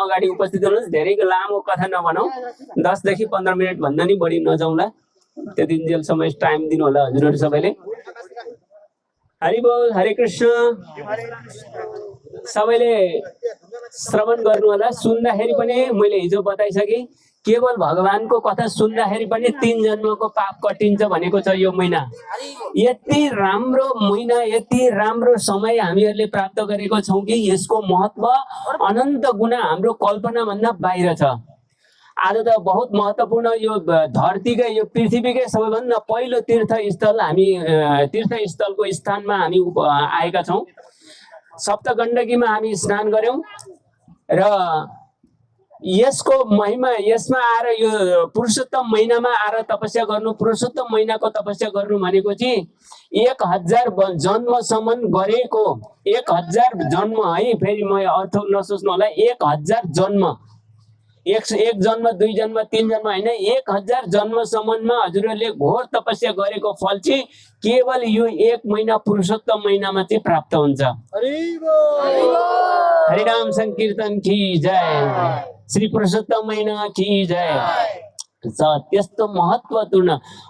अगाडि उपस्थित हुनुहोस्। धेरै लामो कथा नभनौँ, 10 देखि 15 मिनट भन्दा नि बढी नजाउँला, त्यति जेलसम्म टाइम दिनु होला हजुरहरू सबैले। हरि बोल, हरे कृष्ण। सबैले श्रवण गर्नु होला। सुन्दाखेरि पनि मैले हिजो बताइसकेँ, केवल भगवानको कथा सुन्दाखेरि पनि 3 जन्मको पाप कटिन्छ भनेको छ यो महिना। यति राम्रो महिना, यति राम्रो समय हामीहरूले प्राप्त गरेको छौँ कि यसको महत्त्व अनन्त गुणा हाम्रो कल्पना भन्दा बाहिर छ। आज त बहुत महत्त्वपूर्ण यो धरतीकै, यो पृथ्वीकै सबैभन्दा पहिलो तीर्थस्थल हामी तीर्थस्थलको स्थानमा हामी आएका छौँ। सप्तगण्डकीमा हामी स्नान गर्यौं र यसको महिमा, यसमा आएर यो पुरुषोत्तम महिनामा आएर तपस्या गर्नु, पुरुषोत्तम महिनाको तपस्या गर्नु भनेको चाहिँ 1000 जन्मसम्म गरेको, 1000 जन्म है, फेरि म अर्थ नसोच्नु होला, 1000 जन्म, एक जन्म, 2 जन्म, 3 जन्म होइन, 1000 जन्मसम्ममा हजुरहरूले घोर तपस्या गरेको फल चाहिँ केवल यो 1 महिना पुरुषोत्तम महिनामा चाहिँ प्राप्त हुन्छ। हरिनाम संकीर्तन की जय, श्री पुरुषोत्तम महिना की जय। त्यस्तो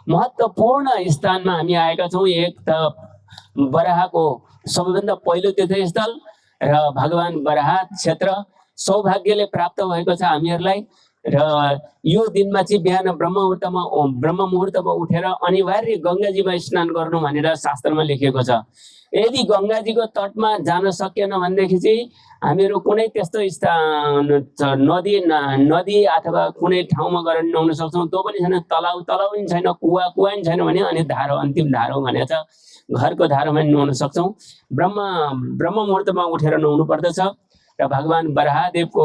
महत्त्वपूर्ण स्थानमा हामी आएका छौँ। एक त बराहको सबैभन्दा पहिलो तीर्थस्थल र भगवान बराह क्षेत्र सौभाग्यले प्राप्त भएको छ हामीहरूलाई। र यो दिनमा चाहिँ बिहान ब्रह्म मुहुर्तमा उठेर अनिवार्य गङ्गाजीमा स्नान गर्नु भनेर शास्त्रमा लेखिएको छ। यदि गङ्गाजीको तटमा जान सकेन भनेदेखि चाहिँ हामीहरू कुनै त्यस्तो नदी अथवा कुनै ठाउँमा गएर नुहाउन सक्छौँ। त्यो पनि छैन, तलाउ पनि छैन, कुवा पनि छैन भने अनि धारो, अन्तिम धारो भनेको छ, घरको धारोमा नुहाउन सक्छौँ। ब्रह्म मुहुर्तमा उठेर नुहाउनु पर्दछ र भगवान बराहदेवको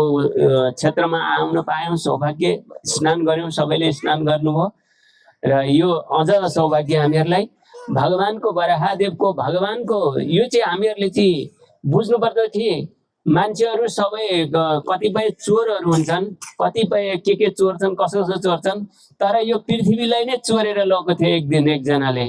क्षेत्रमा आउन पायौँ, सौभाग्य, स्नान गऱ्यौँ, सबैले स्नान गर्नुभयो र यो अझ सौभाग्य हामीहरूलाई। भगवानको बराहदेवको यो चाहिँ हामीहरूले चाहिँ बुझ्नुपर्छ कि मान्छेहरू सबै कतिपय चोरहरू हुन्छन्, कतिपय के चोर्छन्, कसो चोर्छन्, तर यो पृथ्वीलाई नै चोरेर लगेको थियो एक दिन एकजनाले।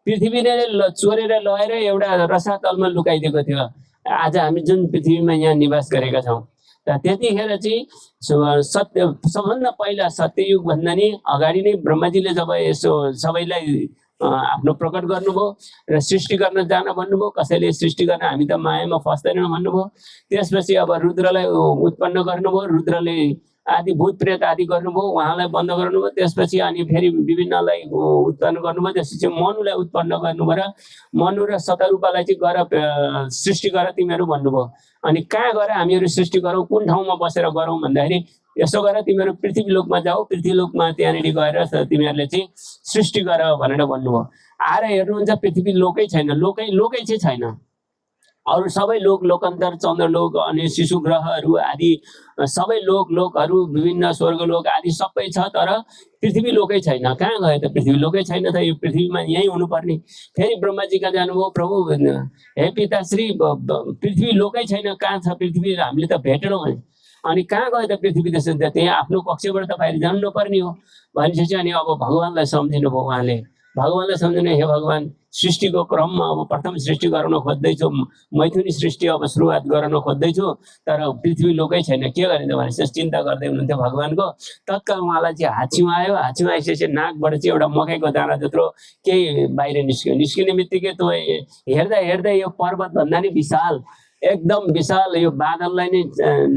पृथ्वीले चोरेर लगेर एउटा रसातलमा लुकाइदिएको थियो। आज हामी जुन पृथ्वीमा यहाँ निवास गरेका छौँ, र त्यतिखेर चाहिँ सबभन्दा पहिला सत्ययुग भन्दा नि अगाडि नै ब्रह्माजीले जब यसो सबैलाई आफ्नो प्रकट गर्नुभयो र सृष्टि गर्न जान भन्नुभयो, कसैले सृष्टि गर्न हामी त मायामा फस्दैनौँ भन्नुभयो। त्यसपछि अब रुद्रलाई उत्पन्न गर्नुभयो, रुद्रले आदि भूत प्रेत आदि गर्नुभयो, उहाँलाई बन्द गर्नुभयो। त्यसपछि अनि फेरि विभिन्नलाई उत्पन्न गर्नुभयो। त्यसपछि मनुलाई उत्पन्न गर्नुभयो र मनु र शतरूपालाई चाहिँ गर सृष्टि गर तिमीहरू भन्नुभयो। अनि कहाँ गएर हामीहरू सृष्टि गरौँ, कुन ठाउँमा बसेर गरौँ भन्दाखेरि यसो गर तिमीहरू पृथ्वी लोकमा जाऊ, पृथ्वी लोकमा त्यहाँनिर गएर तिमीहरूले चाहिँ सृष्टि गर भनेर भन्नुभयो। आएर हेर्नुहुन्छ पृथ्वी लोकै छैन, लोकै चाहिँ छैन। अरू सबै लोकान्तर, चन्द्रलोक अनि शिशु ग्रहहरू आदि सबै लोकहरू, विभिन्न स्वर्गलोक आदि सबै छ, तर पृथ्वी लोकै छैन। कहाँ गयो त पृथ्वी लोकै छैन त, यो पृथ्वीमा यहीँ हुनुपर्ने। फेरि ब्रह्माजी कहाँ जानुभयो, प्रभु हे पिताश्री पृथ्वी लोकै छैन, कहाँ छ पृथ्वी, हामीले त भेटेनौँ भने। अनि कहाँ गयो त पृथ्वी, त्यसो त्यहाँ आफ्नो कक्षबाट त बाहिर जानु नपर्ने हो भनेपछि अनि अब भगवान्लाई सम्झिनु भयो। उहाँले भगवान्लाई सम्झिनु, हे भगवान सृष्टिको क्रममा अब प्रथम सृष्टि गराउन खोज्दैछु, मैथुनी सृष्टि अब सुरुवात गराउन खोज्दैछु, तर पृथ्वी लोकै छैन, के गरिन्छ भनेपछि चिन्ता गर्दै हुनुहुन्थ्यो भगवानको। तत्काल उहाँलाई चाहिँ हाच्छिउँ आयो। हाच्छिउँ आएपछि नाकबाट चाहिँ एउटा मकैको दाना जत्रो केही बाहिर निस्किने बित्तिकै त्यो हेर्दा यो पर्वत भन्दा नि विशाल, एकदम विशाल, यो बादललाई नै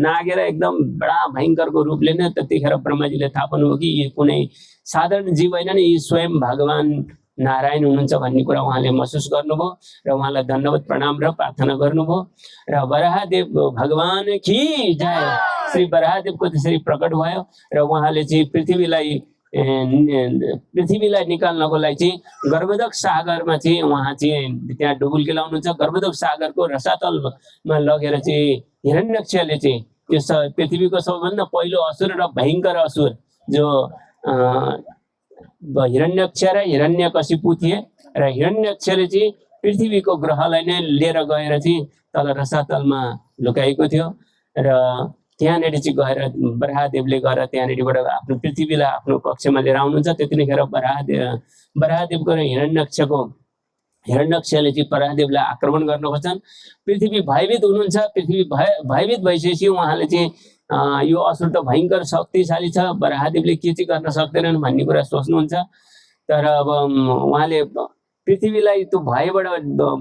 नागेर एकदम बडा भयङ्करको रूपले नै त्यतिखेर ब्रह्माजीले थाहा पाउनुभयो कि यो कुनै साधारण जीव होइन नि, यी स्वयं भगवान नारायण हुनुहुन्छ भन्ने कुरा उहाँले महसुस गर्नुभयो र उहाँलाई धन्यवाद प्रणाम र प्रार्थना गर्नुभयो। र बराहदेव भगवान की जय, श्री बराहदेवको त्यसरी प्रकट भयो र उहाँले चाहिँ पृथ्वीलाई निकाल्नको लागि चाहिँ गर्भोदक सागरमा चाहिँ उहाँ चाहिँ त्यहाँ डुबुल्की लाउनुहुन्छ। गर्भोदक सागरको रसातलमा लगेर चाहिँ हिरण्यक्षले चाहिँ त्यो पृथ्वीको सबैभन्दा पहिलो असुर र भयङ्कर असुर जो हिरण्यक्ष र हिरण्यकशिपु थिए, र हिरण्यक्षले चाहिँ पृथ्वीको ग्रहलाई नै लिएर गएर चाहिँ तल रसातलमा लुकाएको थियो। र त्यहाँनिर चाहिँ गएर बराहदेवले गएर त्यहाँनिरबाट आफ्नो पृथ्वीलाई आफ्नो कक्षमा लिएर आउनुहुन्छ। त्यतिखेर बराहदेवको र हिरण्यक्षले चाहिँ बराहदेवलाई आक्रमण गर्न खोज्छन्। पृथ्वी भयभीत हुनुहुन्छ। पृथ्वी भयभीत भइसकेपछि उहाँले चाहिँ यो असुर त भयङ्कर शक्तिशाली छ, वराहदेवले के चाहिँ गर्न सक्दैनन् भन्ने कुरा सोच्नुहुन्छ। तर अब उहाँले पृथ्वीलाई त्यो भयबाट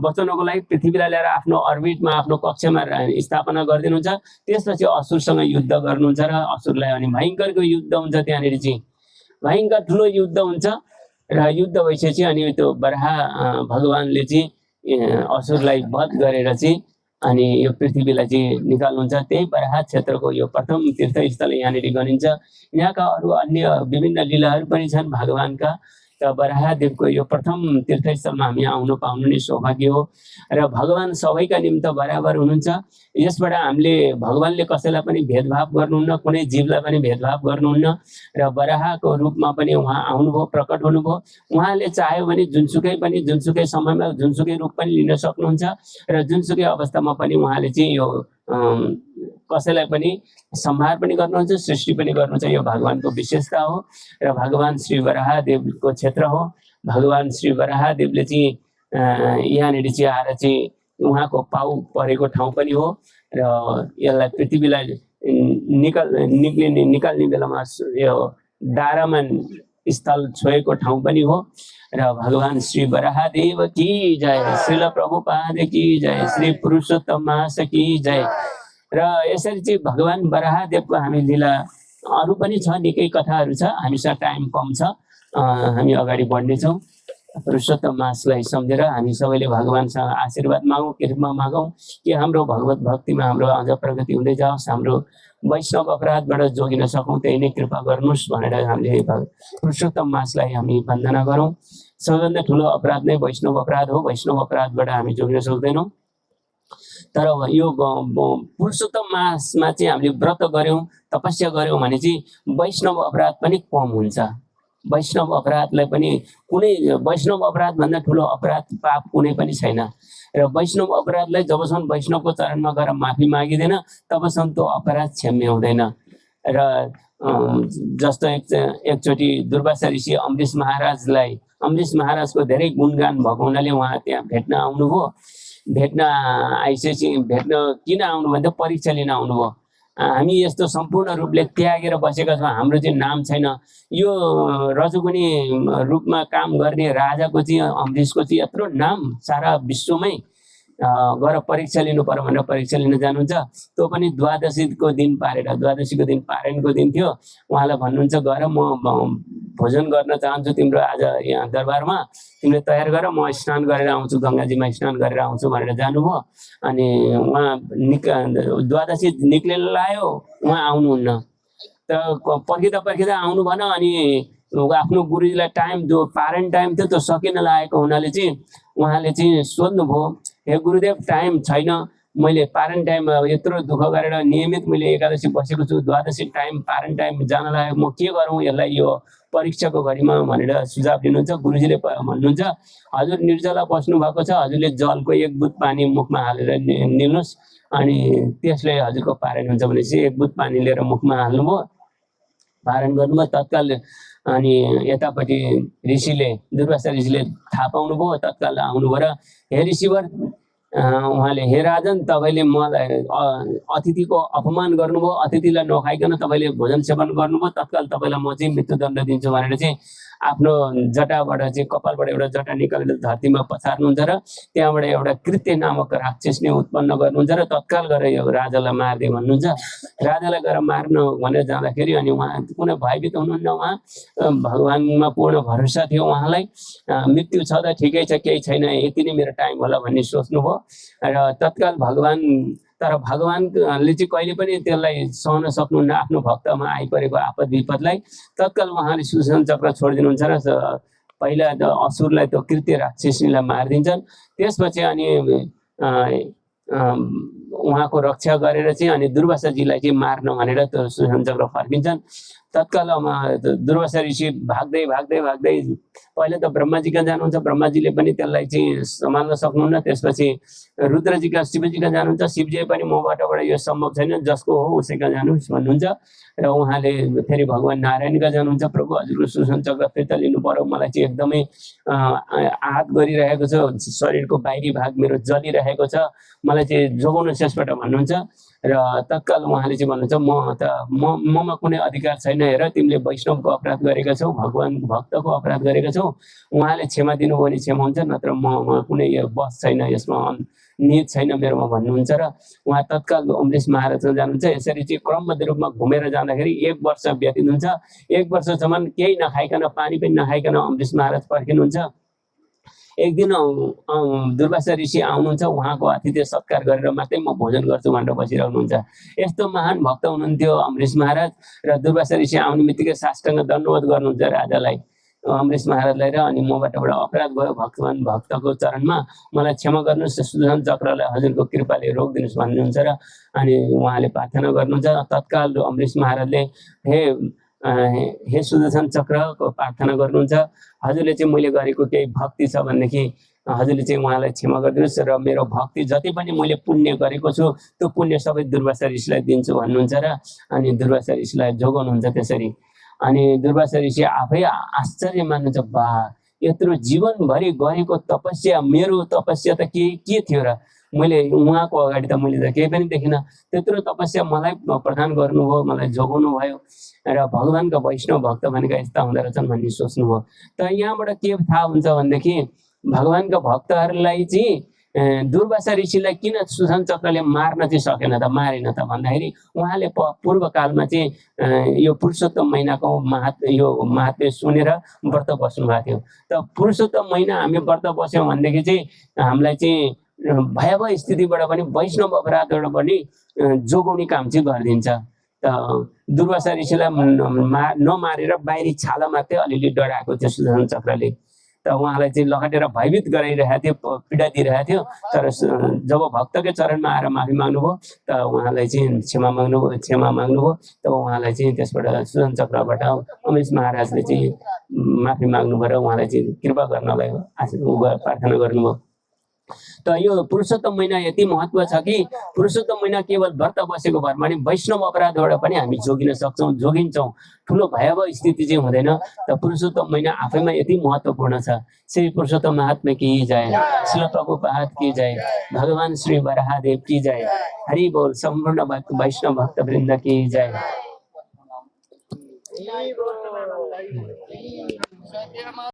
बचाउनको लागि पृथ्वीलाई ल्याएर आफ्नो अर्बिटमा आफ्नो कक्षमा स्थापना गरिदिनुहुन्छ। त्यसपछि असुरसँग युद्ध गर्नुहुन्छ र असुरलाई अनि भयङ्करको युद्ध हुन्छ, त्यहाँनिर चाहिँ भयङ्कर ठुलो युद्ध हुन्छ र युद्ध भइसकेपछि अनि त्यो वराह भगवानले चाहिँ असुरलाई वध गरेर चाहिँ अनि यो पृथ्वीलाई चाहिँ निकाल्नुहुन्छ। त्यही वराह क्षेत्रको यो प्रथम तीर्थस्थल यहाँनिर गनिन्छ। यहाँका अरू अन्य विभिन्न लीलाहरू पनि छन् भगवानका। त वराहदेवको यो प्रथम तीर्थस्थलमा हामी आउनु पाउनु नै सौभाग्य हो र भगवान सबैका निम्ति बराबर हुनुहुन्छ। यसबाट हामीले भगवानले कसैलाई पनि भेदभाव गर्नुहुन्न, कुनै जीवलाई पनि भेदभाव गर्नुहुन्न र वराहको रूपमा पनि उहाँ आउनुभयो, प्रकट हुनुभयो। उहाँले चाह्यो भने जुनसुकै समयमा जुनसुकै रूप पनि लिन सक्नुहुन्छ र जुनसुकै अवस्थामा पनि उहाँले चाहिँ यो कसैलाई पनि संहार पनि गर्नुहुन्छ, सृष्टि पनि गर्नुहुन्छ। यो भगवानको विशेषता हो र भगवान श्री वराहदेवको क्षेत्र हो। भगवान श्री वराहदेवले चाहिँ यहाँनिर चाहिँ आएर चाहिँ उहाँको पाउ परेको ठाउँ पनि हो र यसलाई पृथ्वीलाई निकाल्ने बेलामा यो दारामा स्थल छोएको ठाउँ पनि हो र भगवान श्री वराहदेव की जय, श्रील प्रभुपाद की जय, श्री पुरुषोत्तम मास की जय। र यसरी चाहिँ भगवान वराहदेवको हामी लीला अरू पनि छ, निकै कथाहरू छ, हामीसँग टाइम कम छ, हामी अगाडि बढ्नेछौँ। पुरुषोत्तम मासलाई सम्झेर हामी सबैले भगवानसँग आशीर्वाद मागौँ, कृपा मागौँ कि हाम्रो भगवत भक्तिमा हाम्रो अझ प्रगति हुँदै जाओस्, हाम्रो वैष्णव अपराधबाट जोगिन सकौँ, त्यही नै कृपा गर्नुहोस् भनेर हामीले पुरुषोत्तम मासलाई हामी वन्दना गरौँ। सबैभन्दा ठुलो अपराध नै वैष्णव अपराध हो, वैष्णव अपराधबाट हामी जोगिन सक्दैनौँ। तर यो पुरुषोत्तम मासमा चाहिँ हामीले व्रत गऱ्यौँ, तपस्या गऱ्यौँ भने चाहिँ वैष्णव अपराध पनि कम हुन्छ। वैष्णव अपराधलाई पनि कुनै वैष्णव अपराधभन्दा ठुलो अपराध पाप कुनै पनि छैन र वैष्णव अपराधलाई जबसम्म वैष्णवको चरणमा गएर माफी मागिँदैन तबसम्म त्यो अपराध क्षम्य हुँदैन। र जस्तो एकचोटि दुर्वासा ऋषि अम्बरीश महाराजको धेरै गुणगान भएको हुनाले उहाँ त्यहाँ भेट्न आउनुभयो। भेट्न किन आउनु भन्दा परीक्षा लिन आउनुभयो। हामी यस्तो सम्पूर्ण रूपले त्यागेर बसेका छौँ, हाम्रो चाहिँ नाम छैन। यो रजोगुणी रूपमा काम गर्ने राजाको चाहिँ अम्बरीशको चाहिँ यत्रो नाम सारा विश्वमै गएर परीक्षा लिनु पर्यो भनेर परीक्षा लिन जानुहुन्छ। त्यो पनि द्वादशीको दिन पारायणको दिन थियो। उहाँलाई भन्नुहुन्छ गएर म भोजन गर्न चाहन्छु तिम्रो आज यहाँ दरबारमा, तिमीले तयार गर, म स्नान गरेर आउँछु, गङ्गाजीमा स्नान गरेर आउँछु भनेर जानुभयो। अनि उहाँ द्वादशी निक्लेर लायो, उहाँ आउनुहुन्न। त पर्खिँदा आउनु भन। अनि आफ्नो गुरुजीलाई टाइम जो पारायण टाइम थियो त्यो सकिन लागेको हुनाले चाहिँ उहाँले चाहिँ सोध्नुभयो, हे गुरुदेव टाइम छैन, मैले पारायण टाइम यत्रो दुःख गरेर नियमित मैले एकादशी बसेको छु, द्वादशी टाइम पारायण टाइम जान लाग्यो, म के गरौँ यसलाई यो परीक्षाको घडीमा भनेर सुझाव दिनुहुन्छ। गुरुजीले भन्नुहुन्छ हजुर निर्जला बस्नु भएको छ, हजुरले जलको एक बुँद पानी मुखमा हालेर निल्नुहोस्, अनि त्यसले हजुरको पारायण हुन्छ भनेपछि एक बुँद पानी लिएर मुखमा हाल्नुभयो, पारायण गर्नुभयो तत्काल। अनि यतापट्टि दुर्वासा ऋषिले थाहा पाउनुभयो, तत्काल आउनुभयो र हे ऋषिवर उहाँले हे राजन तपाईँले मलाई अतिथिको अपमान गर्नुभयो, अतिथिलाई नखाइकन तपाईँले भोजन सेवन गर्नुभयो, तत्काल तपाईँलाई म चाहिँ मृत्युदण्ड दिन्छु भनेर चाहिँ आफ्नो जटाबाट चाहिँ कपालबाट एउटा जटा निकालेर धरतीमा पछार्नुहुन्छ र त्यहाँबाट एउटा कृत्य नामक राक्षस नै उत्पन्न गर्नुहुन्छ र तत्काल गरेर यो राजालाई मारिदिए भन्नुहुन्छ। राजालाई गएर मार्न भनेर जाँदाखेरि अनि उहाँ कुनै भयभीत हुनुहुन्न, उहाँ भगवानमा पूर्ण भरोसा थियो उहाँलाई। मृत्यु छ त ठिकै छ, केही छैन, यति नै मेरो टाइम होला भन्ने सोच्नुभयो र तत्काल तर भगवानले चाहिँ कहिले पनि त्यसलाई सहन सक्नुहुन्न, आफ्नो भक्तमा आइपरेको आपद विपदलाई। तत्काल उहाँले सुदर्शन चक्र छोडिदिनुहुन्छ र पहिला त असुरलाई त्यो कृत्य राक्षसनीलाई मारिदिन्छन्। त्यसपछि अनि उहाँको रक्षा गरेर चाहिँ अनि दुर्वासाजीलाई चाहिँ मार्न भनेर त्यो सुदर्शन चक्र फर्किन्छन्। तत्काल दुर्वासा ऋषि भाग्दै पहिला त ब्रह्माजी कहाँ जानुहुन्छ, ब्रह्माजीले पनि त्यसलाई चाहिँ सम्हाल्न सक्नुहुन्न। त्यसपछि रुद्रजी कहाँ, शिवजी कहाँ जानुहुन्छ, शिवजी पनि मबाट यो सम्भव छैन, जसको हो उसै कहाँ जानुहोस् भन्नुहुन्छ। र उहाँले फेरि भगवान नारायण कहाँ जानुहुन्छ, प्रभु हजुरको सुदर्शन चक्र फिर्ता लिनु पर्यो, मलाई चाहिँ एकदमै आहत गरिरहेको छ, शरीरको बाहिरी भाग मेरो जलिरहेको छ, मलाई चाहिँ जोगाउनु यसबाट भन्नुहुन्छ। र तत्काल उहाँले चाहिँ भन्नुहुन्छ ममा कुनै अधिकार छैन, हेर तिमीले वैष्णवको अपराध गरेका छौ, भगवान भक्तको अपराध गरेका छौ, उहाँले क्षमा दिनुभयो भने क्षमा हुन्छ, नत्र ममा कुनै यो बस छैन, यसमा नियत छैन मेरोमा भन्नुहुन्छ। र उहाँ तत्काल अमरेश महाराजसँग जानुहुन्छ। यसरी चाहिँ क्रमबद्ध रूपमा घुमेर जाँदाखेरि 1 वर्ष व्यतीत हुन्छ। 1 वर्षसम्म केही नखाइकन, पानी पनि नखाइकन अमरेश महाराज पर्खिनुहुन्छ। एक दिन दुर्वासा ऋषि आउनुहुन्छ, उहाँको आतिथ्य सत्कार गरेर मात्रै म भोजन गर्छु भनेर बसिरहनुहुन्छ। यस्तो महान भक्त हुनुहुन्थ्यो अमरेश महाराज। र दुर्वासा ऋषि आउने बित्तिकै साष्टाङ्ग दण्डवत गर्नुहुन्छ राजालाई, अमरेश महाराजलाई। र अनि मबाट अपराध भयो भगवान भक्तको चरणमा, मलाई क्षमा गर्नुहोस्, सुदर्शन चक्रलाई हजुरको कृपाले रोकिदिनुहोस् भन्नुहुन्छ। र अनि उहाँले प्रार्थना गर्नुहुन्छ। तत्काल अमरेश महाराजले हे सुदर्शन चक्रको प्रार्थना गर्नुहुन्छ, हजुरले चाहिँ मैले गरेको केही भक्ति छ भनेदेखि हजुरले चाहिँ उहाँलाई क्षमा गरिदिनुहोस् र मेरो भक्ति जति पनि मैले पुण्य गरेको छु त्यो पुण्य सबै दुर्वासा ऋषिलाई दिन्छु भन्नुहुन्छ। र अनि दुर्वासा ऋषिलाई जोगाउनुहुन्छ त्यसरी। अनि दुर्वासा ऋषि आफै आश्चर्य मान्नुहुन्छ, बा यत्रो जीवनभरि गरेको तपस्या, मेरो तपस्या त के थियो र, मैले उहाँको अगाडि त मैले त केही पनि देखिनँ। त्यत्रो तपस्या मलाई प्रदान गर्नुभयो, मलाई जोगाउनु भयो, र भगवानको वैष्णव भक्त भनेका यस्ता हुँदो रहेछन् भन्ने सोच्नुभयो। त यहाँबाट के थाहा हुन्छ भनेदेखि भगवानको भक्तहरूलाई चाहिँ दुर्वासा ऋषिलाई किन सुदर्शन चक्रले मार्न चाहिँ सकेन त, मारेन त भन्दाखेरि उहाँले पूर्व कालमा चाहिँ यो पुरुषोत्तम महिनाको महात्म्य सुनेर व्रत बस्नु भएको थियो। त पुरुषोत्तम महिना हामी व्रत बस्यौँ भनेदेखि चाहिँ हामीलाई चाहिँ भयावह स्थितिबाट पनि, वैष्णव अपराधबाट पनि जोगाउने काम चाहिँ गरिदिन्छ। त दुर्वासा ऋषिलाई नमारेर बाहिरी छाला मात्रै अलिअलि डराएको थियो सुदर्शन चक्रले। त उहाँलाई चाहिँ लखटेर भयभीत गराइरहेको थियो, पीडा दिइरहेको थियो। तर जब भक्तकै चरणमा आएर माफी माग्नुभयो त उहाँलाई चाहिँ क्षमा माग्नुभयो। त उहाँलाई चाहिँ त्यसबाट सुदर्शन चक्रबाट अमरेश महाराजले चाहिँ माफी माग्नुभयो र उहाँलाई चाहिँ कृपा गर्नलाई प्रार्थना गर्नुभयो। त यो पुरुषोत्तम महिना यति महत्त्व छ कि पुरुषोत्तम महिना केवल व्रत बसेको भरमा नि वैष्णव अपराधबाट पनि हामी जोगिन सक्छौँ, जोगिन्छौँ। ठुलो भयावह स्थिति चाहिँ हुँदैन। त पुरुषोत्तम महिना आफैमा यति महत्त्वपूर्ण छ। श्री पुरुषोत्तम महात्म्य की जय, श्री प्रभुपाद की जय, भगवान श्री वराहदेव की जय, हरि बोल, सम्पूर्ण वैष्णव भक्त वृन्द की जय।